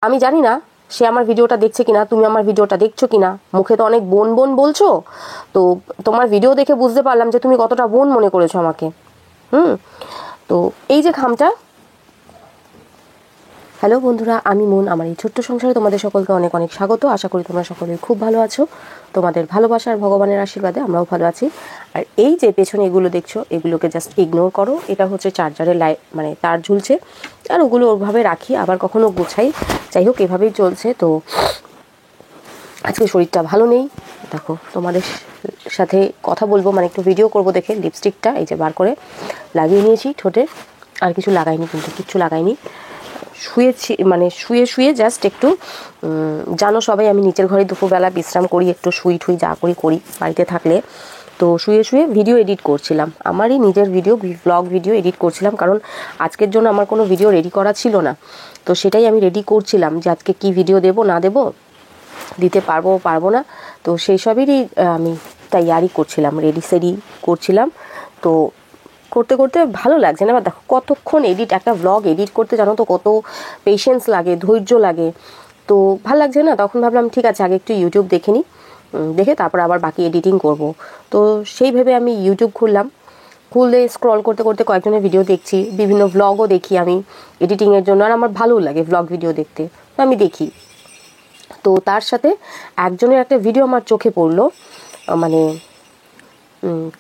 আমি জানি না সে আমার ভিডিওটা দেখছে কিনা, তুমি আমার ভিডিওটা দেখছো কিনা। মুখে তো অনেক বোন বোন বলছো, তো তোমার ভিডিও দেখে বুঝতে পারলাম যে তুমি কতটা বোন মনে করেছো আমাকে। তো এই যে খামটা। হ্যালো বন্ধুরা, আমি মন। আমার এই ছোট্ট সংসারে তোমাদের সকলকে অনেক অনেক স্বাগত। আশা করি তোমরা সকলে খুব ভালো আছো। তোমাদের ভালোবাসার ভগবানের আশীর্বাদে আমরাও ভালো আছি। আর এই যে পেছনে এগুলো দেখছো, এগুলোকে জাস্ট ইগনোর করো। এটা হচ্ছে চার্জারের মানে তার ঝুলছে, আর ওগুলো ওভাবে রাখি, আবার কখনো গোছাই। যাই হোক, এভাবেই চলছে। তো আজকে শরীরটা ভালো নেই। দেখো, তোমাদের সাথে কথা বলবো, মানে একটু ভিডিও করব দেখে লিপস্টিকটা এই যে বার করে লাগিয়ে নিয়েছি ঠোঁটে। আর কিছু লাগাইনি, কিন্তু কিচ্ছু লাগাইনি। শুয়েছি, মানে শুয়ে শুয়ে জাস্ট একটু, জানো সবাই আমি নিচের ঘরে দুপুরবেলা বিশ্রাম করি, একটু শুই ঠুই যা করি বাড়িতে থাকলে। তো শুয়ে শুয়ে ভিডিও এডিট করছিলাম, আমারই নিজের ভিডিও, ব্লগ ভিডিও এডিট করছিলাম। কারণ আজকের জন্য আমার কোনো ভিডিও রেডি করা ছিল না, তো সেটাই আমি রেডি করছিলাম যে আজকে কি ভিডিও দেবো না দেবো, দিতে পারবো না। তো সেই সবেরই আমি তৈয়ারি করছিলাম, রেডি করছিলাম। তো করতে করতে ভালো লাগছে না। এবার দেখো কতক্ষণ একটা ব্লগ এডিট করতে, জানো তো কত পেশেন্স লাগে, ধৈর্য লাগে। তো ভালো লাগছে না, তখন ভাবলাম ঠিক আছে আগে একটু ইউটিউব দেখে নিই, দেখে তারপর আবার বাকি এডিটিং করব। তো সেই ভেবে আমি ইউটিউব খুললে স্ক্রল করতে করতে কয়েকজনের ভিডিও দেখছি, বিভিন্ন ব্লগও দেখি আমি এডিটিংয়ের জন্য। আর আমার ভালো লাগে ব্লগ ভিডিও দেখতে, তো আমি দেখি। তো তার সাথে একজনের একটা ভিডিও আমার চোখে পড়লো, মানে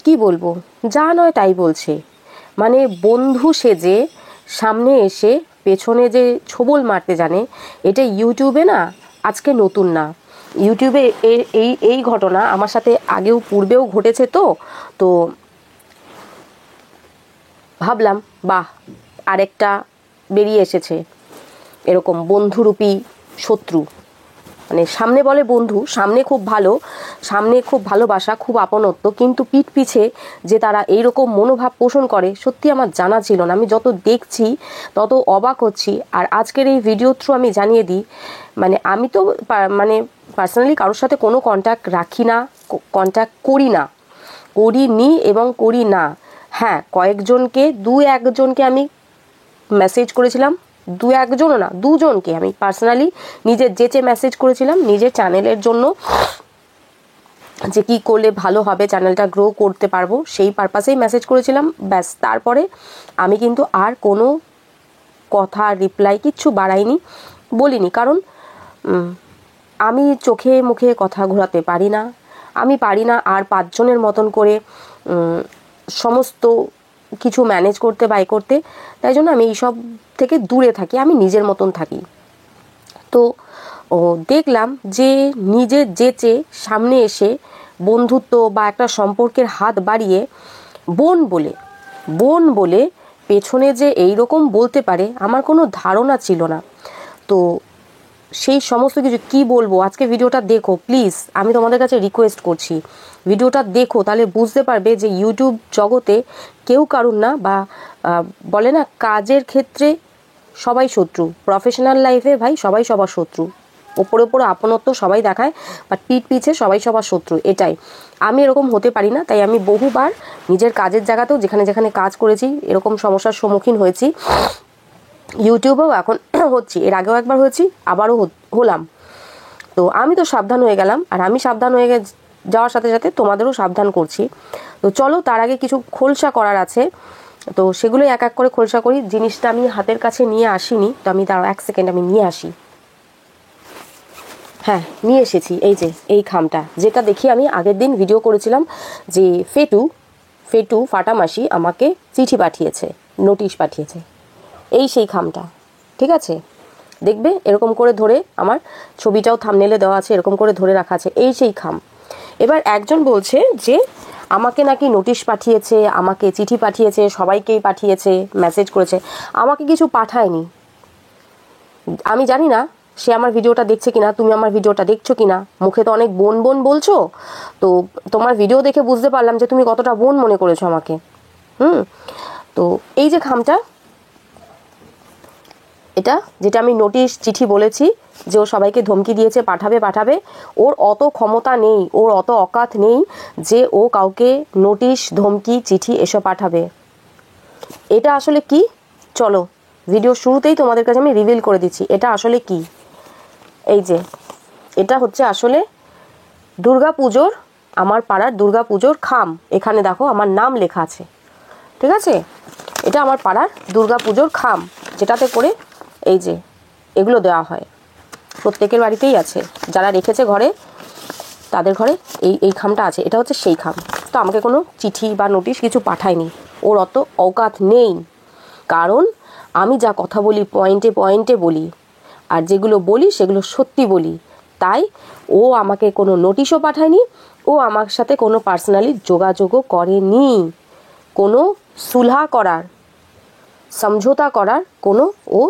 কি বলবো, যা নয় তাই বলছে। মানে বন্ধু সেজে সামনে এসে পেছনে যে ছোবল মারতে জানে, এটা ইউটিউবে না আজকে নতুন না। ইউটিউবে এই ঘটনা আমার সাথে পূর্বেও ঘটেছে। তো ভাবলাম বাহ, আরেকটা বেরিয়ে এসেছে এরকম বন্ধুরূপী শত্রু। মানে সামনে বলে বন্ধু, সামনে খুব ভালো, সামনে খুব ভালোবাসা, খুব আপনত্ব, কিন্তু পিঠ পিছে যে তারা এইরকম মনোভাব পোষণ করে, সত্যি আমার জানা ছিল না। আমি যত দেখছি তত অবাক হচ্ছি। আর আজকের এই ভিডিও থ্রু আমি জানিয়ে দিই, মানে আমি তো মানে পার্সোনালি কারোর সাথে কোনো কন্ট্যাক্ট রাখি না, কন্ট্যাক্ট করিনি এবং করি না। হ্যাঁ, একজনকে আমি মেসেজ করেছিলাম, একজনও না, দুজনকে আমি পার্সোনালি নিজের যেচে মেসেজ করেছিলাম, নিজের চ্যানেলের জন্য, যে কি করলে ভালো হবে, চ্যানেলটা গ্রো করতে পারবো, সেই পারপাসেই মেসেজ করেছিলাম। ব্যাস, তারপরে আমি কিন্তু আর কোনো কথা, রিপ্লাই কিচ্ছু বাড়াইনি, বলিনি। কারণ আমি চোখে মুখে কথা ঘোরাতে পারি না, আমি পারি না আর 5 জনের মতন করে সমস্ত কিছু ম্যানেজ করতে করতে। তাই জন্য আমি এইসব থেকে দূরে থাকি, আমি নিজের মতন থাকি। তো দেখলাম যে নিজের যেচে সামনে এসে বন্ধুত্ব বা একটা সম্পর্কের হাত বাড়িয়ে বোন বলে পেছনে যে এইরকম বলতে পারে, আমার কোনো ধারণা ছিল না। তো সেই সমস্ত কিছু কি বলবো, আজকে ভিডিওটা দেখো প্লিজ, আমি তোমাদের কাছে রিকোয়েস্ট করছি, ভিডিওটা দেখো, তাহলে বুঝতে পারবে যে ইউটিউব জগতে কেউ কারুর না, বা বলে না কাজের ক্ষেত্রে সবাই শত্রু, প্রফেশনাল লাইফে ভাই সবাই সবার শত্রু। ওপরে আপনত্ব সবাই দেখায়, বাট পিঠ পিছে সবাই সবার শত্রু। এটাই, আমি এরকম হতে পারি না। তাই আমি বহুবার নিজের কাজের জায়গাতেও যেখানে যেখানে কাজ করেছি এরকম সমস্যার সম্মুখীন হয়েছি, ইউটিউবেও এখন হচ্ছি, এর আগেও একবার হয়েছি, আবারও হলাম। তো আমি তো সাবধান হয়ে গেলাম, আর আমি সাবধান হয়ে যাওয়ার সাথে সাথে তোমাদেরও সাবধান করছি। তো চলো, তার আগে কিছু খোলসা করার আছে, তো সেগুলোই এক এক করে খোলসা করি। জিনিসটা আমি হাতের কাছে নিয়ে আসিনি, তো আমি দাঁড়াও 1 সেকেন্ড, আমি নিয়ে আসি। হ্যাঁ, নিয়ে এসেছি। এই যে এই খামটা, যেটা দেখি আমি আগের দিন ভিডিও করেছিলাম যে ফেটু ফাটামাসি আমাকে চিঠি পাঠিয়েছে, নোটিশ পাঠিয়েছে, এই সেই খামটা। ঠিক আছে, দেখবে এরকম করে ধরে, আমার ছবিটাও থাম্বনেলে দেওয়া আছে, এরকম করে ধরে রাখা আছে, এই সেই খাম। এবার একজন বলছে যে আমাকে নাকি নোটিশ পাঠিয়েছে, আমাকে চিঠি পাঠিয়েছে, সবাইকেই পাঠিয়েছে, মেসেজ করেছে, আমাকে কিছু পাঠায়নি। আমি জানি না সে আমার ভিডিওটা দেখছে কিনা, তুমি আমার ভিডিওটা দেখছো কিনা। মুখে তো অনেক বোন বোন বলছো, তো তোমার ভিডিও দেখে বুঝতে পারলাম যে তুমি কতটা বোন মনে করেছো আমাকে। তো এই যে খামটা, এটা যেটা আমি নোটিশ চিঠি বলেছি যে ও সবাইকে ধমকি দিয়েছে, পাঠাবে, ওর অত ক্ষমতা নেই, ওর অত অকাত নেই যে ও কাউকে নোটিশ, ধমকি, চিঠি এসব পাঠাবে। এটা আসলে কি, চলো ভিডিও শুরুতেই তোমাদের কাছে আমি রিভিল করে দিচ্ছি এটা আসলে কি। এই যে এটা হচ্ছে আসলে দুর্গা পুজোর, আমার পাড়ার দুর্গা পুজোর খাম। এখানে দেখো আমার নাম লেখা আছে, ঠিক আছে? এটা আমার পাড়ার দুর্গা পুজোর খাম, যেটাতে করে এই যে এগুলো দেওয়া হয়। প্রত্যেকের বাড়িতেই আছে, যারা রেখেছে ঘরে তাদের ঘরে এই খামটা আছে। এটা হচ্ছে সেই খাম। তো আমাকে কোনো চিঠি বা নোটিশ কিছু পাঠায়নি, ওর অত অকাত নেই। কারণ আমি যা কথা বলি পয়েন্টে পয়েন্টে বলি, আর যেগুলো বলি সেগুলো সত্যি বলি। তাই ও আমাকে কোনো নোটিশও পাঠায়নি, ও আমার সাথে কোনো পার্সোনালি যোগাযোগও করেনি। কোনো সুলহা করার, সমঝোতা করার কোনো ও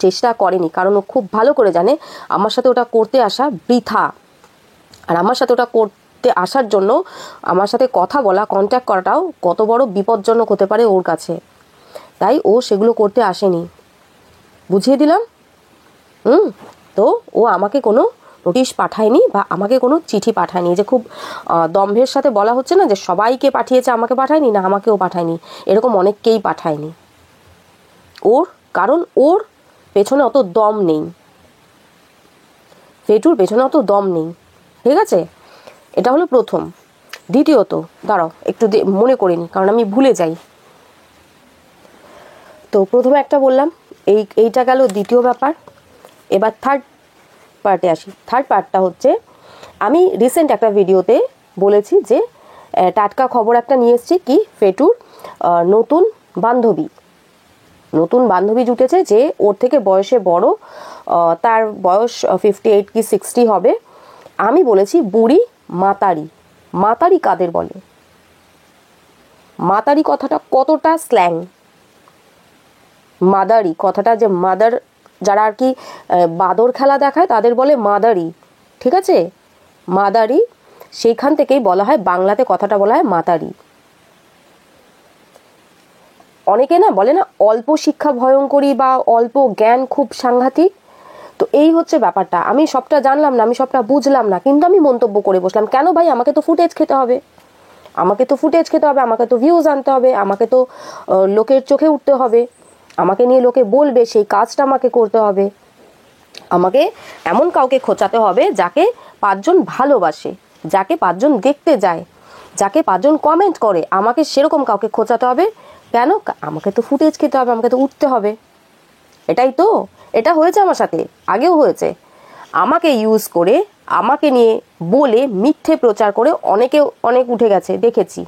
চেষ্টা করেনি। কারণ ও খুব ভালো করে জানে আমার সাথে ওটা করতে আসা বৃথা। আর আমার সাথে ওটা করতে আসার জন্য আমার সাথে কথা বলা, কন্ট্যাক্ট করাটাও কত বড় বিপজ্জনক হতে পারে ওর কাছে। তাই ও সেগুলো করতে আসেনি, বুঝিয়ে দিলাম। তো ও আমাকে কোনো নোটিশ পাঠায়নি বা আমাকে কোনো চিঠি পাঠায়নি। যে খুব দম্ভের সাথে বলা হচ্ছে না যে সবাইকে পাঠিয়েছে, আমাকে পাঠায়নি, না আমাকেও পাঠায়নি, এরকম অনেককেই পাঠায়নি ওর। কারণ ওর পেছনে অত দম নেই, ফেটুর পেছনে অত দম নেই, ঠিক আছে? এটা হলো প্রথম। দ্বিতীয়ত, দাঁড়াও একটু মনে করে নি, কারণ আমি ভুলে যাই। তো প্রথমে একটা বললাম, এইটা গেল দ্বিতীয় ব্যাপার। এবার থার্ড পার্টে আসি। থার্ড পার্টটা হচ্ছে, আমি রিসেন্ট একটা ভিডিওতে বলেছি যে টাটকা খবর একটা নিয়ে এসেছি, কি ফেটুর নতুন বান্ধবী জুটেছে, যে ওর থেকে বয়সে বড়, তার বয়স 58 কি 60 হবে। আমি বলেছি বুড়ি মাতারি। মাতারি কাদের বলে? মাতারি কথাটা কতটা স্ল্যাং। মাদারি কথাটা, যে মাদার, যারা আর কি বাদর খেলা দেখায় তাদের বলে মাদারি, ঠিক আছে? মাদারি, সেইখান থেকেই বলা হয়, বাংলাতে কথাটা বলা হয় মাতারি। অনেকে না বলে না অল্প শিক্ষা ভয়ঙ্করী বা অল্প জ্ঞান খুব সাংঘাতিক। তো এই হচ্ছে ব্যাপারটা। আমি সবটা জানলাম না, আমি সবটা বুঝলাম না, কিন্তু আমি মন্তব্য করে বসলাম। কেন ভাই? আমাকে তো ফুটেজ খেতে হবে, আমাকে তো ভিউজ আনতে হবে, আমাকে তো লোকের চোখে উঠতে হবে, আমাকে নিয়ে লোকে বলবে, সেই কাজটা আমাকে করতে হবে। আমাকে এমন কাউকে খোঁচাতে হবে যাকে 5 জন ভালোবাসে, যাকে 5 জন দেখতে যায়, যাকে 5 জন কমেন্ট করে, আমাকে সেরকম কাউকে খোঁচাতে হবে। কেন? আমাকে তো ফুটেজ খেতে হবে, আমাকে তো উঠতে হবে। এটাই তো, এটা হয়েছে আমার সাথে, আগেও হয়েছে। আমাকে ইউজ করে, আমাকে নিয়ে বলে, মিথ্যে প্রচার করে অনেক উঠে গেছে, দেখেছি।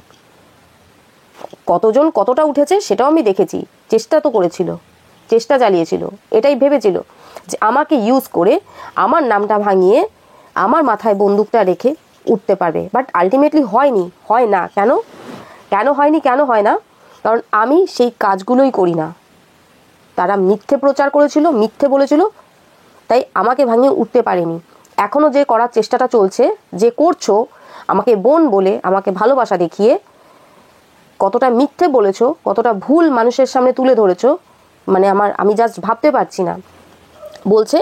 কতজন কতটা উঠেছে সেটাও আমি দেখেছি। চেষ্টা তো করেছিল, চেষ্টা চালিয়েছিল, এটাই ভেবেছিল যে আমাকে ইউজ করে আমার নামটা ভাঙিয়ে আমার মাথায় বন্দুকটা রেখে উঠতে পারবে। বাট আলটিমেটলি হয়নি, হয় না। কেন হয়নি, কেন হয় না? কারণ আমি সেই কাজগুলোই করি না। তারা মিথ্যে প্রচার করেছিল, মিথ্যে বলেছিল, তাই আমাকে ভাঙিয়ে উঠতে পারেনি। এখনও যে করার চেষ্টাটা চলছে, যে করছো, আমাকে বোন বলে, আমাকে ভালোবাসা দেখিয়ে কতটা মিথ্যে বলেছো, কতটা ভুল মানুষের সামনে তুলে ধরেছো, মানে আমি জাস্ট ভাবতে পারছি না। বলছে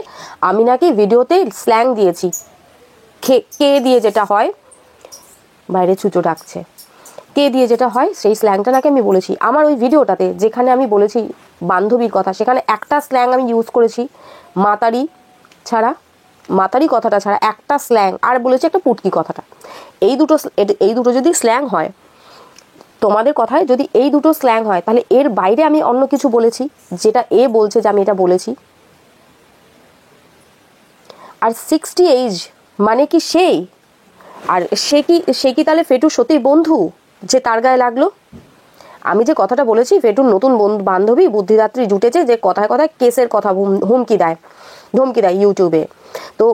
আমি নাকি ভিডিওতে স্ল্যাং দিয়েছি। কে দিয়ে যেটা হয়, বাইরে ছুঁচো ডাকছে, কে দিয়ে যেটা হয় সেই স্ল্যাংটা নাকি আমি বলেছি। আমার ওই ভিডিওটাতে যেখানে আমি বলেছি বান্ধবীর কথা, সেখানে একটা স্ল্যাং আমি ইউজ করেছি, মাতারি কথাটা ছাড়া একটা স্ল্যাং, আর বলেছি একটা পুটকি কথাটা। এই দুটো যদি স্ল্যাং হয়, তোমাদের কথায় যদি এই দুটো স্ল্যাং হয়, তাহলে এর বাইরে আমি অন্য কিছু বলেছি যেটা এ বলছে যে আমি এটা বলেছি? আর 60 এজ মানে কি সেই? আর সে কি তাহলে ফেটুর সত্যি বন্ধু, যে তার গায়ে লাগলো? আমি যে কথাটা বলেছি, ফেটুর নতুন বান্ধবী বুদ্ধিদাত্রী জুটেছে, যে কথায় কথায় কেসের কথা ধমকি দেয় ইউটিউবে। তো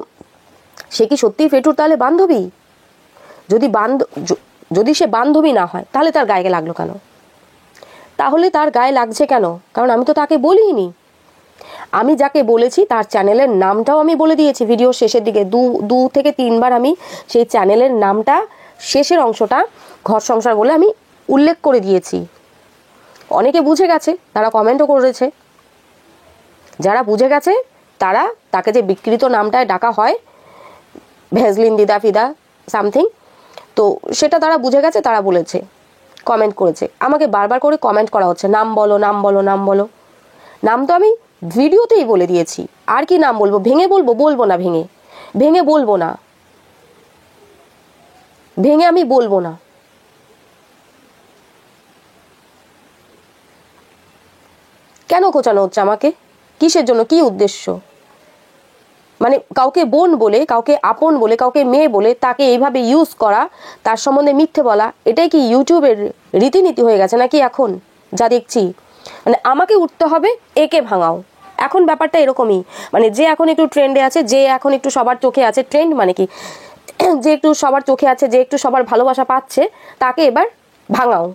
সে কি সত্যি ফেটুর তাহলে বান্ধবী? যদি সে বান্ধবী না হয়, তাহলে তার গায়ে লাগলো কেন? তাহলে তার গায়ে লাগছে কেন? কারণ আমি তো তাকে বলিনি। আমি যাকে বলেছি তার চ্যানেলের নামটাও আমি বলে দিয়েছি ভিডিওর শেষের দিকে। 2 থেকে 3 বার আমি সেই চ্যানেলের নামটা, শেষের অংশটা ঘর সংসার বলে আমি উল্লেখ করে দিয়েছি। অনেকে বুঝে গেছে, তারা কমেন্টও করেছে। যারা বুঝে গেছে তারা, তাকে যে বিকৃত নামটায় ডাকা হয়, ভেজলিন দিদা ফিদা সামথিং, তো সেটা তারা বুঝে গেছে, তারা বলেছে, কমেন্ট করেছে। আমাকে বারবার করে কমেন্ট করা হচ্ছে, নাম বলো। নাম তো আমি ভিডিওতেই বলে দিয়েছি। আর কি নাম বলবো? ভেঙে বলবো? বলবো না, ভেঙে ভেঙে বলবো না, ভেঙে আমি বলবো না। কেন খোঁচানো হচ্ছে আমাকে? কিসের জন্য? কি উদ্দেশ্য? মানে কাউকে বোন বলে, কাউকে আপন বলে, কাউকে মেয়ে বলে তাকে এইভাবে ইউজ করা, তার সম্বন্ধে মিথ্যে বলা, এটাই কি ইউটিউবের রীতিনীতি হয়ে গেছে নাকি এখন যা দেখছি? মানে আমাকে উঠতে হবে, একে ভাঙাও। এখন ব্যাপারটা এরকমই, মানে যে এখন একটু ট্রেন্ডে আছে, যে এখন একটু সবার চোখে আছে, ট্রেন্ড মানে কি, যে একটু সবার চোখে আছে, যে একটু সবার ভালোবাসা পাচ্ছে, তাকে এবার ভাঙাও,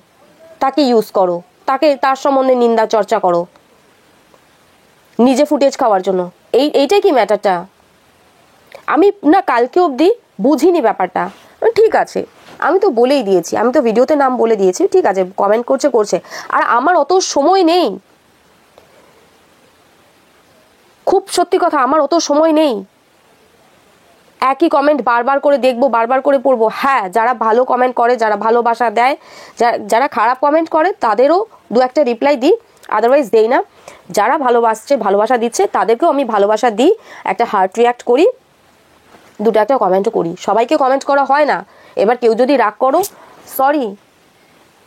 তাকে ইউজ করো, তাকে তার সম্বন্ধে নিন্দা চর্চা করো নিজে ফুটেজ খাওয়ার জন্য। এইটাই কি ম্যাটারটা? আমি না কালকে অবধি বুঝিনি ব্যাপারটা। ঠিক আছে, আমি তো বলেই দিয়েছি, আমি তো ভিডিওতে নাম বলে দিয়েছি, ঠিক আছে, কমেন্ট করছে করছে, আর আমার অত সময় নেই। খুব সত্যি কথা, আমার অত সময় নেই একই কমেন্ট বারবার করে দেখবো, বারবার করে পড়বো। হ্যাঁ, যারা ভালো কমেন্ট করে, যারা ভালোবাসা দেয়, যারা খারাপ কমেন্ট করে তাদেরও দু একটা রিপ্লাই দিই, আদারওয়াইজ দেই না। যারা ভালোবাসছে, ভালোবাসা দিচ্ছে, তাদেরকেও আমি ভালোবাসা দিই, একটা হার্ট রিয়াক্ট করি, দুটো একটা কমেন্টও করি। সবাইকে কমেন্ট করা হয় না। এবার কেউ যদি রাগ করো, সরি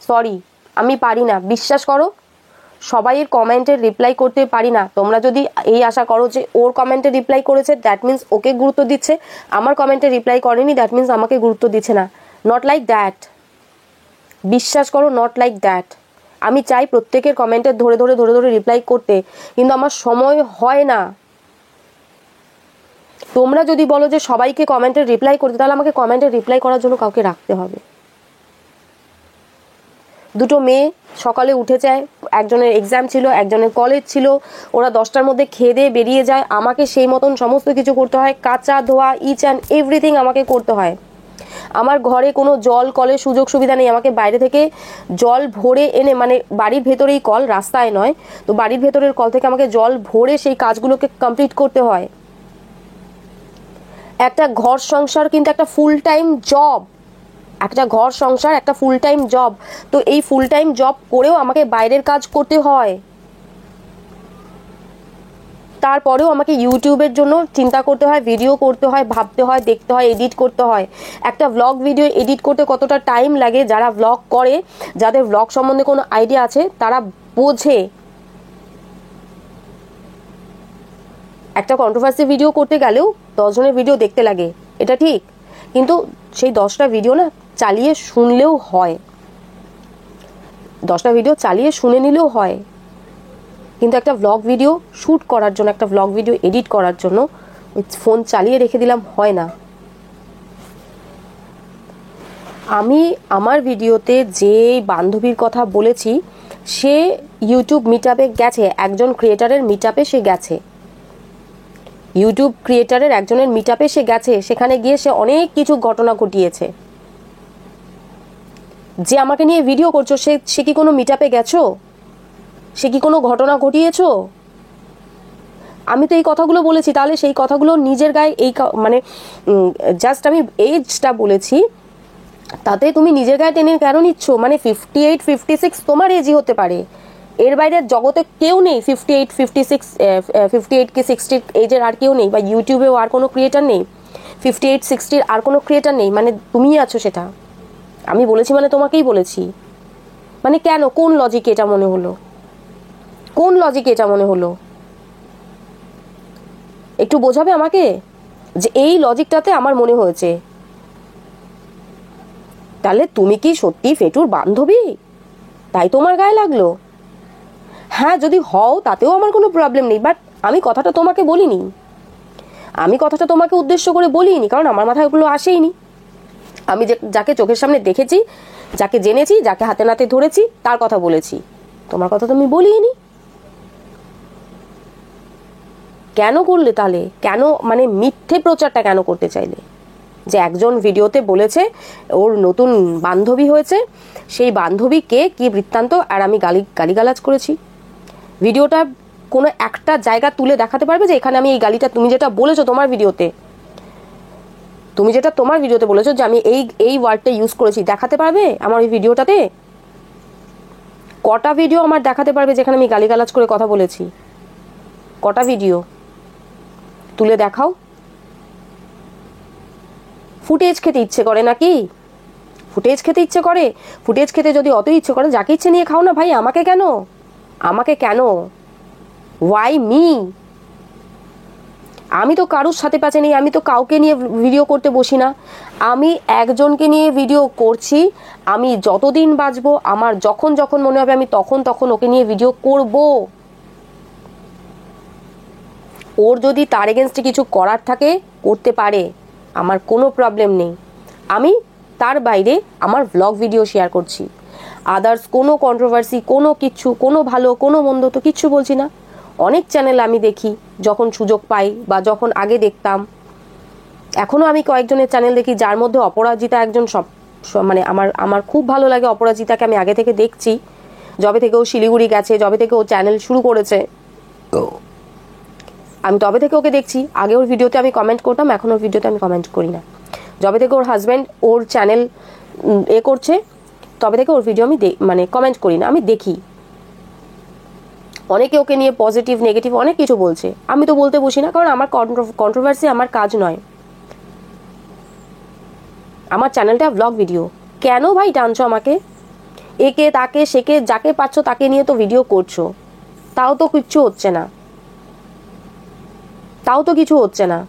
সরি, আমি পারি না, বিশ্বাস করো, সবাইয়ের কমেন্টের রিপ্লাই করতে পারি না। তোমরা যদি এই আশা করো যে ওর কমেন্টে রিপ্লাই করেছে দ্যাট মিন্স ওকে গুরুত্ব দিচ্ছে, আমার কমেন্টে রিপ্লাই করেনি দ্যাট মিন্স আমাকে গুরুত্ব দিচ্ছে না। নট লাইক দ্যাট, বিশ্বাস করো, নট লাইক দ্যাট। আমি চাই প্রত্যেকের কমেন্টে ধরে ধরে ধরে ধরে রিপ্লাই করতে, কিন্তু আমার সময় হয় না। তোমরা যদি বলো যে সবাইকে কমেন্টে রিপ্লাই করতে, তাহলে আমাকে কমেন্টে রিপ্লাই করার জন্য কাউকে রাখতে হবে। দুটো মেয়ে সকালে উঠে যায়, একজনের এক্সাম ছিল, একজনের কলেজ ছিল, ওরা 10টার মধ্যে খেয়ে দিয়ে বেরিয়ে যায়, আমাকে সেই মতন সমস্ত কিছু করতে হয়, কাঁচা ধোয়া ইচ অ্যান্ড এভরিথিং আমাকে করতে হয়। আমার ঘরে কোনো জল কলের সুযোগ সুবিধা নেই, আমাকে বাইরে থেকে জল ভরে এনে, মানে বাড়ির ভেতরেই কল, রাস্তায় নয়, তো বাড়ির ভেতরের কল থেকে আমাকে জল ভরে সেই কাজগুলোকে কমপ্লিট করতে হয়। একটা ঘর সংসার কিন্তু একটা ফুল টাইম জব, একটা ঘর সংসার একটা ফুল টাইম জব। তো এই ফুল টাইম জব করেও আমাকে বাইরের কাজ করতে হয়, তারপরেও আমাকে ইউটিউবের জন্য চিন্তা করতে হয়, ভিডিও করতে হয়, ভাবতে হয়, দেখতে হয়, এডিট করতে হয়। একটা ব্লগ ভিডিও এডিট করতে কতটা টাইম লাগে, যারা ব্লগ করে, যাদের ব্লগ সম্বন্ধে কোনো আইডিয়া আছে, তারা বোঝে। একটা কন্ট্রোভার্সি ভিডিও করতে গেলেও 10 জনের ভিডিও দেখতে লাগে, এটা ঠিক, কিন্তু সেই 10টা ভিডিও না চালিয়ে শুনলেও হয়, 10টা ভিডিও চালিয়ে শুনে নিলেও হয়, কিন্তু একটা ব্লগ ভিডিও শ্যুট করার জন্য, একটা ব্লগ ভিডিও এডিট করার জন্য ফোন চালিয়ে রেখে দিলাম হয় না। আমি আমার ভিডিওতে যে বান্ধবীর কথা বলেছি, সে ইউটিউব মিটআপে গেছে, একজন ক্রিয়েটারের মিটআপে সে গেছে, ইউটিউব ক্রিয়েটারের একজনের মিটআপে সে গেছে, সেখানে গিয়ে সে অনেক কিছু ঘটনা ঘটিয়েছে। যে আমাকে নিয়ে ভিডিও করছো, সে কি কোনো মিটআপে গেছো? সে কি কোনো ঘটনা ঘটিয়েছো? আমি তো এই কথাগুলো বলেছি, তাহলে সেই কথাগুলো নিজের গায়ে এই মানে জাস্ট আমি এজটা বলেছি, তাতে তুমি নিজের গায়ে টেনে কেন নিচ্ছ? মানে 58, 56 তোমার এজই হতে পারে, এর বাইরে জগতে কেউ নেই 58, 56, 58 কি 60 এজের আর কেউ নেই, বা ইউটিউবেও আর কোনো ক্রিয়েটার নেই 58, 60 আর কোনো ক্রিয়েটার নেই, মানে তুমিই আছো। সেটা আমি বলেছি মানে তোমাকেই বলেছি, মানে কেন, কোন লজিকে এটা মনে হলো, কোন লজিকে এটা মনে হলো? একটু বোঝাবে আমাকে যে এই লজিকটাতে আমার মনে হয়েছে। তাহলে তুমি কি সত্যি ফেটুর বান্ধবী, তাই তোমার গায়ে লাগলো? হ্যাঁ, যদি হও তাতেও আমার কোনো প্রবলেম নেই, বাট আমি কথাটা তোমাকে বলিনি, আমি কথাটা তোমাকে উদ্দেশ্য করে বলিনি, কারণ আমার মাথায় ওগুলো আসেইনি। আমি যাকে চোখের সামনে দেখেছি, যাকে জেনেছি, যাকে হাতে নাতে ধরেছি, তার কথা বলেছি, তোমার কথা তো আমি বলিনি। কেন করলে তাহলে? কেন মানে মিথ্যে প্রচারটা কেন করতে চাইলে? যে একজন ভিডিওতে বলেছে ওর নতুন বান্ধবী হয়েছে, সেই বান্ধবীকে কি বৃত্তান্ত, আর আমি গালিগালাজ করেছি। ভিডিওটা কোনো একটা জায়গা তুলে দেখাতে পারবে যে এখানে আমি এই গালিটা, তুমি যেটা বলেছো তোমার ভিডিওতে, তুমি যেটা তোমার ভিডিওতে বলেছো যে আমি এই ওয়ার্ডটা ইউজ করেছি, দেখাতে পারবে আমার ওই ভিডিওটাতে? কটা ভিডিও আমার দেখাতে পারবে যেখানে আমি গালিগালাজ করে কথা বলেছি? কটা ভিডিও তুলে দেখাও। ফুটেজ খেতে ইচ্ছে করে নাকি? ফুটেজ খেতে ইচ্ছে করে? ফুটেজ খেতে যদি অত ইচ্ছে করে যাকে ইচ্ছে নিয়ে খাও না ভাই, আমাকে কেন? আমাকে কেন? Y me? আমি তো কারোর সাথে পাচ্ছে নেই, আমি তো কাউকে নিয়ে ভিডিও করতে বসি না। আমি একজনকে নিয়ে ভিডিও করছি। আমি যতদিন বাঁচবো, আমার যখন যখন মনে হবে আমি তখন তখন ওকে নিয়ে ভিডিও করব। ওর যদি তার এগেনস্টে কিছু করার থাকে করতে পারে, আমার কোনো প্রবলেম নেই। আমি তার বাইরে আমার ব্লগ ভিডিও শেয়ার করছি। আদার্স কোনো কন্ট্রোভার্সি, কোনো কিচ্ছু, কোনো ভালো কোনো মন্দ তো কিচ্ছু বলছি না। অনেক চ্যানেল আমি দেখি যখন সুযোগ পাই, বা যখন আগে দেখতাম। এখনও আমি কয়েকজনের চ্যানেল দেখি, যার মধ্যে অপরাজিতা একজন মানে আমার খুব ভালো লাগে অপরাজিতাকে। আমি আগে থেকে দেখছি, যবে থেকে ও শিলিগুড়ি গেছে, যবে থেকে ও চ্যানেল শুরু করেছে, আমি তবে থেকে ওকে দেখছি। আগে ওর ভিডিওতে আমি কমেন্ট করতাম, এখন ওর ভিডিওতে আমি কমেন্ট করি না। যবে থেকে ওর হাজব্যান্ড ওর চ্যানেল করছে, তবে থেকে ওর ভিডিও আমি মানে কমেন্ট করি না, আমি দেখি। অনেকে ওকে নিয়ে পজিটিভ নেগেটিভ অনেক কিছু বলছে, আমি তো বলতে বসি না, কারণ আমার কন্ট্রোভার্সি আমার কাজ নয়। আমার চ্যানেলটা ব্লগ ভিডিও। কেন ভাই টানছো আমাকে? একে তাকে সেকে যাকে পাচ্ছ তাকে নিয়ে তো ভিডিও করছো, তাও তো কিচ্ছু হচ্ছে না, তাও তো কিছু হচ্ছে না।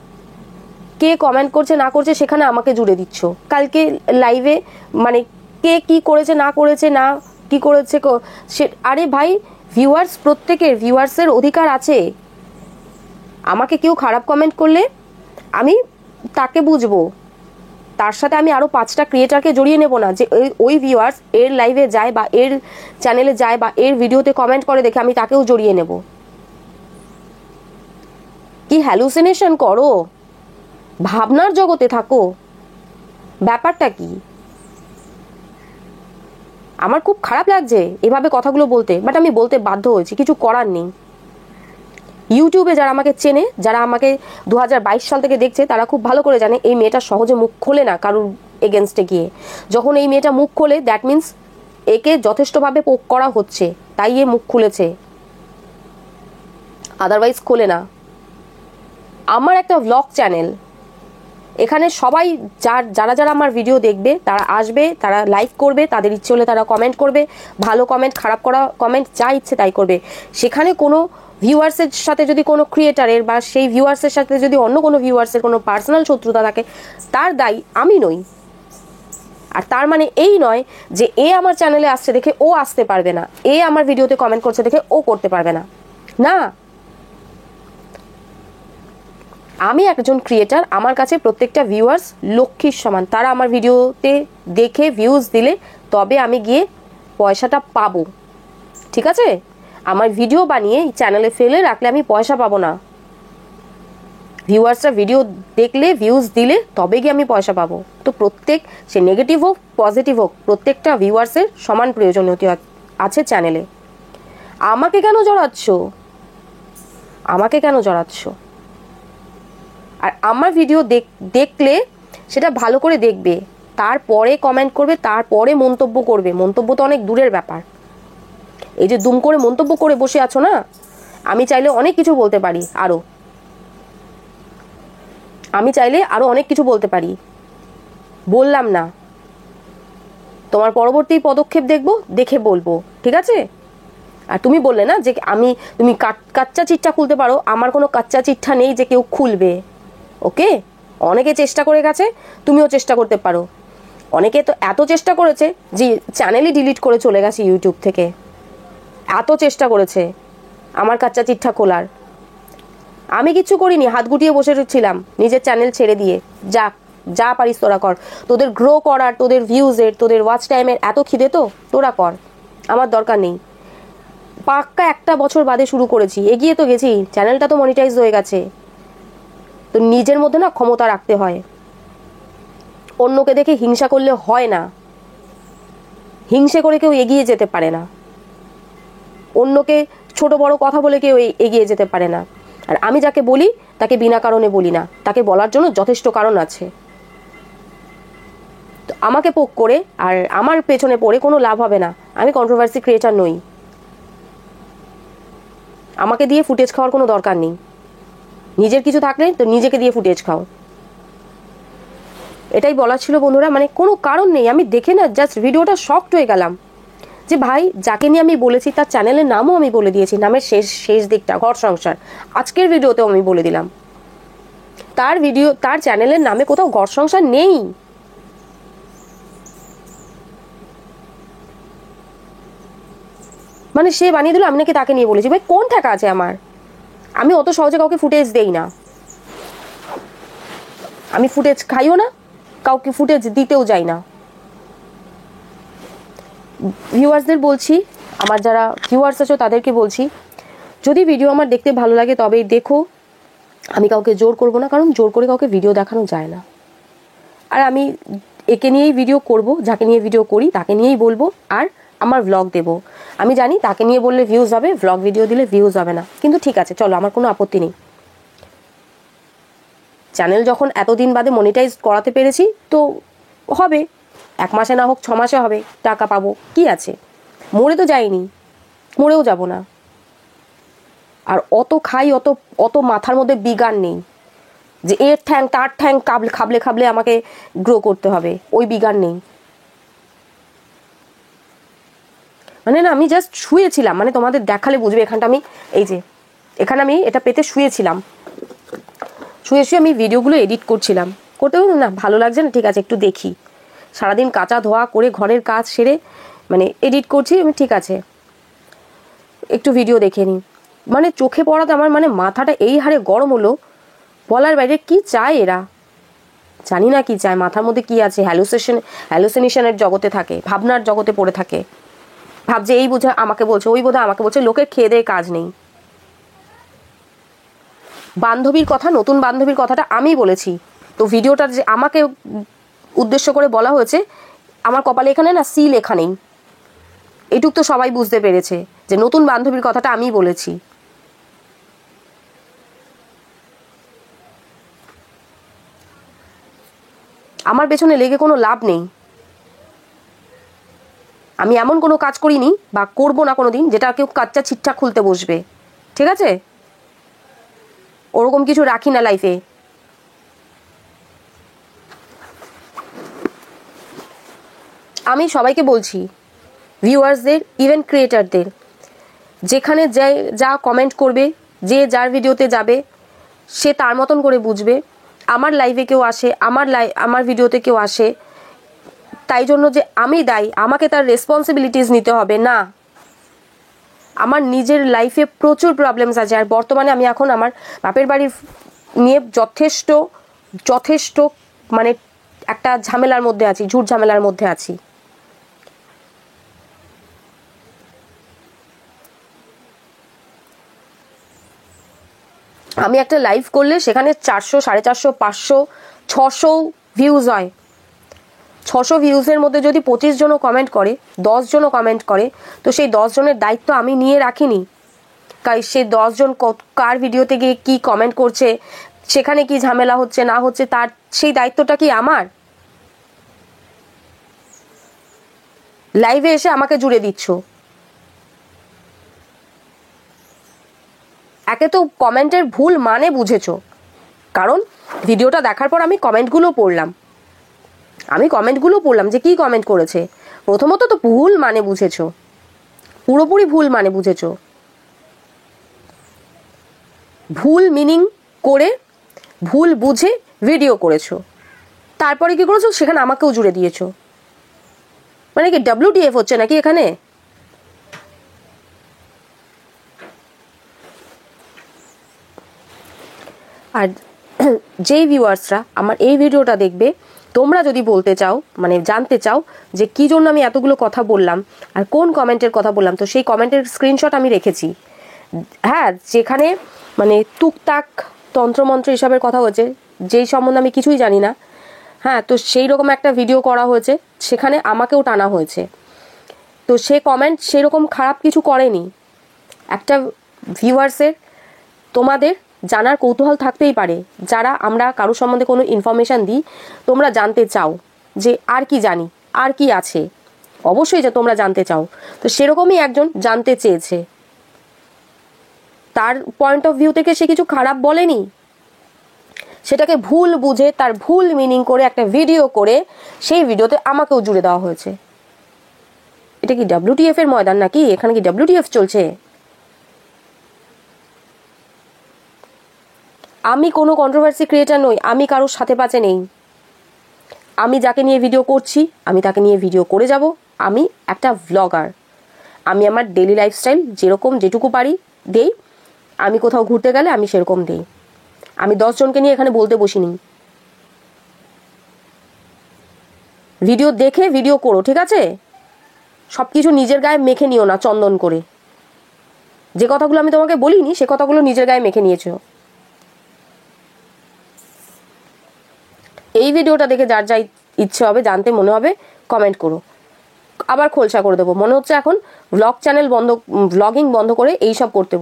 কে কমেন্ট করছে না করছে সেখানে আমাকে জুড়ে দিচ্ছ। কালকে লাইভে মানে কে কি করেছে না করেছে, না কি করেছে সে, আরে ভাই ভিউয়ার্স, প্রত্যেকের ভিউয়ার্সের অধিকার আছে। আমাকে কেউ খারাপ কমেন্ট করলে আমি তাকে বুঝবো, তার সাথে আমি আরো 5টা ক্রিয়েটারকে জড়িয়ে নেব না, যে ওই ভিউয়ার্স এর লাইভে যায় বা এর চ্যানেলে যায় বা এর ভিডিওতে কমেন্ট করে দেখে আমি তাকেও জড়িয়ে নেব। কি হ্যালুসিনেশন করো? ভাবনার জগতে থাকো? ব্যাপারটা কি? আমার খুব খারাপ লাগছে এভাবে কথাগুলো বলতে, বাট আমি বলতে বাধ্য হয়েছি, কিছু করার নেই। ইউটিউবে যারা আমাকে চেনে, যারা আমাকে 2022 সাল থেকে দেখছে, তারা খুব ভালো করে জানে এই মেয়েটা সহজে মুখ খোলে না কারুর এগেনস্টে গিয়ে। যখন এই মেয়েটা মুখ খোলে, দ্যাট মিন্স একে যথেষ্টভাবে পোক করা হচ্ছে, তাই এ মুখ খুলেছে, আদারওয়াইজ খোলে না। আমার একটা ভ্লগ চ্যানেল, এখানে সবাই যারা যারা আমার ভিডিও দেখবে তারা আসবে, তারা লাইক করবে, তাদের ইচ্ছে হলে তারা কমেন্ট করবে, ভালো কমেন্ট খারাপ করা কমেন্ট যা ইচ্ছে তাই করবে। সেখানে কোনো ভিউয়ার্সের সাথে যদি কোনো ক্রিয়েটারের বা সেই ভিউয়ার্সের সাথে যদি অন্য কোনো ভিউয়ার্সের কোনো পার্সোনাল শত্রুতা থাকে, তার দায়ী আমি নই। আর তার মানে এই নয় যে এ আমার চ্যানেলে আসছে দেখে ও আসতে পারবে না, এ আমার ভিডিওতে কমেন্ট করছে দেখে ও করতে পারবে না। না, আমি একজন ক্রিয়েটার, আমার কাছে প্রত্যেকটা ভিউয়ার্স লক্ষ্মীর সমান। তারা আমার ভিডিওতে দেখে ভিউজ দিলে তবে আমি গিয়ে পয়সাটা পাবো, ঠিক আছে? আমার ভিডিও বানিয়ে চ্যানেলে ফেলে রাখলে আমি পয়সা পাবো না। ভিউয়ার্সরা ভিডিও দেখলে ভিউজ দিলে তবে গিয়ে আমি পয়সা পাবো। তো প্রত্যেক, সে নেগেটিভ হোক পজিটিভ হোক, প্রত্যেকটা ভিউয়ার্সের সমান প্রয়োজনীয়তা আছে চ্যানেলে। আমাকে কেন জড়াচ্ছ? আমাকে কেন জড়াচ্ছ? আর আমার ভিডিও দেখলে সেটা ভালো করে দেখবে, তারপরে কমেন্ট করবে, তারপরে মন্তব্য করবে। মন্তব্য তো অনেক দূরের ব্যাপার। এই যে দুম করে মন্তব্য করে বসে আছো না, আমি চাইলে অনেক কিছু বলতে পারি, আমি চাইলে আরো অনেক কিছু বলতে পারি, বললাম না। তোমার পরবর্তী পদক্ষেপ দেখবো, দেখে বলবো, ঠিক আছে? আর তুমি বললে না যে তুমি কাচ্চা চিট্ঠা খুলতে পারো, আমার কোনো কাচ্চা চিট্ঠা নেই যে কেউ খুলবে। ওকে, অনেকে চেষ্টা করে গেছে, তুমিও চেষ্টা করতে পারো। অনেকে তো এত চেষ্টা করেছে যে চ্যানেলই ডিলিট করে চলে গেছে ইউটিউব থেকে, এত চেষ্টা করেছে আমার কাচ্চা চিট্ঠা খোলার। আমি কিচ্ছু করিনি, হাত গুটিয়ে বসে ছিলাম নিজের চ্যানেল ছেড়ে দিয়ে। যা পারিস তোরা কর, তোদের গ্রো করার, তোদের ভিউজের, তোদের ওয়াচ টাইমের এত খিদে তো তোরা কর, আমার দরকার নেই। পাক্কা 1 বছর বাদে শুরু করেছি, এগিয়ে তো গেছি, চ্যানেলটা তো মনিটাইজ হয়ে গেছে। তো নিজের মধ্যে না ক্ষমতা রাখতে হয়, অন্যকে দেখে হিংসা করলে হয় না। হিংসে করে কেউ এগিয়ে যেতে পারে না, অন্যকে ছোট বড় কথা বলে কেউ এগিয়ে যেতে পারে না। আর আমি যাকে বলি তাকে বিনা কারণে বলি না, তাকে বলার জন্য যথেষ্ট কারণ আছে। তো আমাকে পোক করে আর আমার পেছনে পড়ে কোনো লাভ হবে না। আমি কন্ট্রোভার্সি ক্রিয়েটার নই, আমাকে দিয়ে ফুটেজ খাওয়ার কোনো দরকার নেই। নিজের কিছু থাকলে তো নিজেকে দিয়ে ফুটেজ খাও। এটাই বলার ছিল বন্ধুরা, মানে কোনো কারণ নেই। আমি দেখে না জাস্ট ভিডিওটা শকড হয়ে গেলাম যে ভাই যাকে নিয়ে আমি বলেছি তার চ্যানেলের নামও আমি বলে দিয়েছি, নামের শেষ দিকটা ঘর সংসার। আজকের ভিডিওতেও আমি বলে দিলাম তার চ্যানেলের নামে কোথাও ঘর সংসার নেই। মানে সে বানিয়ে দিল আমি নাকি তাকে নিয়ে বলেছি। ভাই কোন ঠেকা আছে আমার? আমি অত সহজে কাউকে ফুটেজ দেই না, আমি ফুটেজ খাইও না, কাউকে ফুটেজ দিতেও যাই না। ভিউয়ার্সদের বলছি, আমার যারা ভিউয়ার্স আছো তাদেরকে বলছি, যদি ভিডিও আমার দেখতে ভালো লাগে তবেই দেখো, আমি কাউকে জোর করব না, কারণ জোর করে কাউকে ভিডিও দেখানো যায় না। আর আমি একে নিয়েই ভিডিও করব, যাকে নিয়ে ভিডিও করি তাকে নিয়েই বলবো, আর আমার ভ্লগ দেব। আমি জানি তাকে নিয়ে বললে ভিউজ হবে, ভ্লগ ভিডিও দিলে ভিউজ হবে না, কিন্তু ঠিক আছে চলো, আমার কোনো আপত্তি নেই। চ্যানেল যখন এতদিন বাদে মনিটাইজ করাতে পেরেছি তো হবে, 1 মাসে না হোক 6 মাসে হবে, টাকা পাবো, কি আছে, মরে তো যাইনি, মরেও যাব না। আর অত খাই, অত মাথার মধ্যে বিজ্ঞান নেই যে এর ঠ্যাং তার ঠ্যাং খাবলে খাবলে আমাকে গ্রো করতে হবে, ওই বিজ্ঞান নেই। মানে না, আমি জাস্ট শুয়েছিলাম, মানে তোমাদের দেখালে বুঝবে। এখানটা আমি এই যে এখানে আমি এটা পেতে শুয়েছিলাম, শুয়ে আমি ভিডিওগুলো এডিট করছিলাম, করতে না ভালো লাগছে না, ঠিক আছে একটু দেখি। সারাদিন কাঁচা ধোয়া করে ঘরের কাজ সেরে মানে এডিট করছি আমি, ঠিক আছে একটু ভিডিও দেখে নিই। মানে চোখে পড়াতে আমার মানে মাথাটা এই হারে গরম হলো, বলার বাইরে। কি চায় এরা, জানি না কি চায়, মাথার মধ্যে কি আছে, হ্যালুসিনেশনের জগতে থাকে, ভাবনার জগতে পড়ে থাকে, ভাবছে এই বোঝা আমাকে বলছে, ওই বোধহয় আমাকে বলছে। লোকের খেয়ে দেয়ে কাজ নেই। বান্ধবীর কথা, নতুন বান্ধবীর কথাটা আমি বলেছি, তো ভিডিওটা যে আমাকে উদ্দেশ্য করে বলা হয়েছে, আমার কপালে এখানে না সি লেখা নেই, এটুক তো সবাই বুঝতে পেরেছে যে নতুন বান্ধবীর কথাটা আমি বলেছি। আমার পেছনে লেগে কোনো লাভ নেই। আমি এমন কোনো কাজ করিনি বা করবো না কোনোদিন যেটা কেউ কাচ্চা ছিটটা খুলতে বসবে, ঠিক আছে? ওরকম কিছু রাখি না লাইফে। আমি সবাইকে বলছি, ভিউয়ার্সদের, ইভেন ক্রিয়েটারদের, যেখানে যা কমেন্ট করবে, যে যার ভিডিওতে যাবে সে তার মতন করে বুঝবে। আমার লাইভে কেউ আসে, আমার ভিডিওতে কেউ আসে, তাই জন্য যে আমি দায়ী, আমাকে তার রেসপন্সিবিলিটিস নিতে হবে না। আমার নিজের লাইফে প্রচুর প্রবলেমস আছে, আর বর্তমানে আমি এখন আমার বাপের বাড়ির নিয়ে যথেষ্ট মানে একটা ঝামেলার মধ্যে আছি, ঝুট ঝামেলার মধ্যে আছি। আমি একটা লাইভ করলে সেখানে 400, 450, 500, 600 ভিউজ হয়। 600 ভিউজের মধ্যে যদি 25 জনও কমেন্ট করে, 10 জনও কমেন্ট করে, তো সেই 10 জনের দায়িত্ব আমি নিয়ে রাখিনি। সে 10 জন কার ভিডিওতে গিয়ে কি কমেন্ট করছে, সেখানে কি ঝামেলা হচ্ছে না হচ্ছে, তার সেই দায়িত্বটা কি আমার? লাইভে এসে আমাকে জুড়ে দিচ্ছ। একে তো কমেন্টের ভুল মানে বুঝেছো, কারণ ভিডিওটা দেখার পর আমি কমেন্টগুলো পড়লাম যে কি কমেন্ট করেছে। প্রথমত তো ভুল মানে বুঝেছো, পুরোপুরি ভুল মানে বুঝেছো, ভুল মিনিং করে ভুল বুঝে ভিডিও করেছো। তারপরে কি করেছো, সেখানে আমাকেও জুড়ে দিয়েছো। মানে কি WTF হচ্ছে নাকি এখানে? আর যেই ভিউয়ার্সরা আমার এই ভিডিওটা দেখবে, তোমরা যদি বলতে চাও, মানে জানতে চাও যে কি জন্য আমি এতগুলো কথা বললাম আর কোন কমেন্টের কথা বললাম, তো সেই কমেন্টের স্ক্রিনশট আমি রেখেছি। হ্যাঁ, যেখানে মানে টুকটাক তন্ত্রমন্ত্র এসবের কথা হয়েছে, যেই সম্বন্ধে আমি কিছুই জানি না, হ্যাঁ, তো সেই রকম একটা ভিডিও করা হয়েছে, সেখানে আমাকেও টানা হয়েছে। তো সে কমেন্ট সেরকম খারাপ কিছু করেনি। একটা ভিউয়ার্সের, তোমাদের জানার কৌতূহল থাকতেই পারে, যারা আমরা কারো সম্বন্ধে কোনো ইনফরমেশান দিই, তোমরা জানতে চাও যে আর কি জানি, আর কি আছে, অবশ্যই যে তোমরা জানতে চাও। তো সেরকমই একজন জানতে চেয়েছে, তার পয়েন্ট অফ ভিউ থেকে সে কিছু খারাপ বলেনি, সেটাকে ভুল বুঝে তার ভুল মিনিং করে একটা ভিডিও করে সেই ভিডিওতে আমাকেও জুড়ে দেওয়া হয়েছে। এটা কি WTF এর ময়দান নাকি? এখানে কি WTF চলছে? আমি কোনো কন্ট্রোভার্সি ক্রিয়েটার নই, আমি কারোর সাথে পাচে নেই। আমি যাকে নিয়ে ভিডিও করছি আমি তাকে নিয়ে ভিডিও করে যাব। আমি একটা ভ্লগার, আমি আমার ডেলি লাইফস্টাইল যেরকম যেটুকু পারি দেই। আমি কোথাও ঘুরতে গেলে আমি সেরকম দেই। আমি 10 জনকে নিয়ে এখানে বলতে বসিনি। ভিডিও দেখে ভিডিও করো, ঠিক আছে? সব কিছু নিজের গায়ে মেখে নিও না চন্দন করে। যে কথাগুলো আমি তোমাকে বলিনি সে কথাগুলো নিজের গায়ে মেখে নিয়েছো। এই ভিডিওটা দেখে যার যা ইচ্ছে হবে, জানতে মনে হবে, কমেন্ট করো। আবার খোলসা করে দেবো। মনে হচ্ছে এখন ভ্লগ চ্যানেল বন্ধ, ভ্লগিং বন্ধ করে এইসব করতে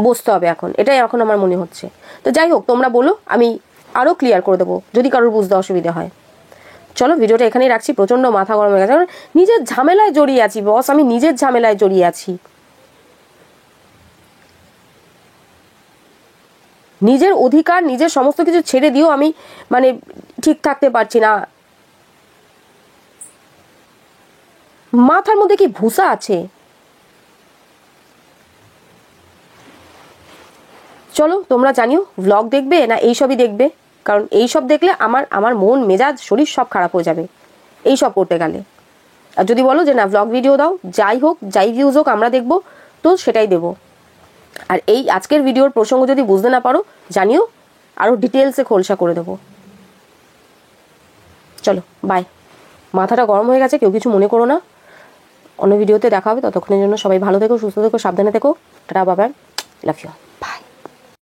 বসতে হবে এখন, এটাই এখন আমার মনে হচ্ছে। তো যাই হোক, তোমরা বলো, আমি আরও ক্লিয়ার করে দেবো যদি কারোর বুঝতে অসুবিধা হয়। চলো ভিডিওটা এখানেই রাখছি। প্রচণ্ড মাথা গরম হয়ে গেছে, নিজের ঝামেলায় জড়িয়ে আছি বস, আমি নিজের ঝামেলায় জড়িয়ে আছি। নিজের অধিকার, নিজের সমস্ত কিছু ছেড়ে দিয়েও আমি মানে ঠিক থাকতে পারছি না। মাথার মধ্যে কি ভুসা আছে? চলো তোমরা জানিও, ভ্লগ দেখবে না এইসবই দেখবে? কারণ এইসব দেখলে আমার মন মেজাজ শরীর সব খারাপ হয়ে যাবে এইসব করতে গেলে। আর যদি বলো যে না ভ্লগ ভিডিও দাও, যাই হোক, যাই ভিউজ হোক আমরা দেখবো, তো সেটাই দেবো। আর এই আজকের ভিডিওর প্রসঙ্গ যদি বুঝতে না পারো জানিও, আরও ডিটেলসে খোলসা করে দেবো। চলো বাই। মাথাটা গরম হয়ে গেছে, কেউ কিছু মনে করো না। অন্য ভিডিওতে দেখা হবে, ততক্ষণের জন্য সবাই ভালো থেকো, সুস্থ থেকো, সাবধানে থেকো। Tata, bye bye, love you, by.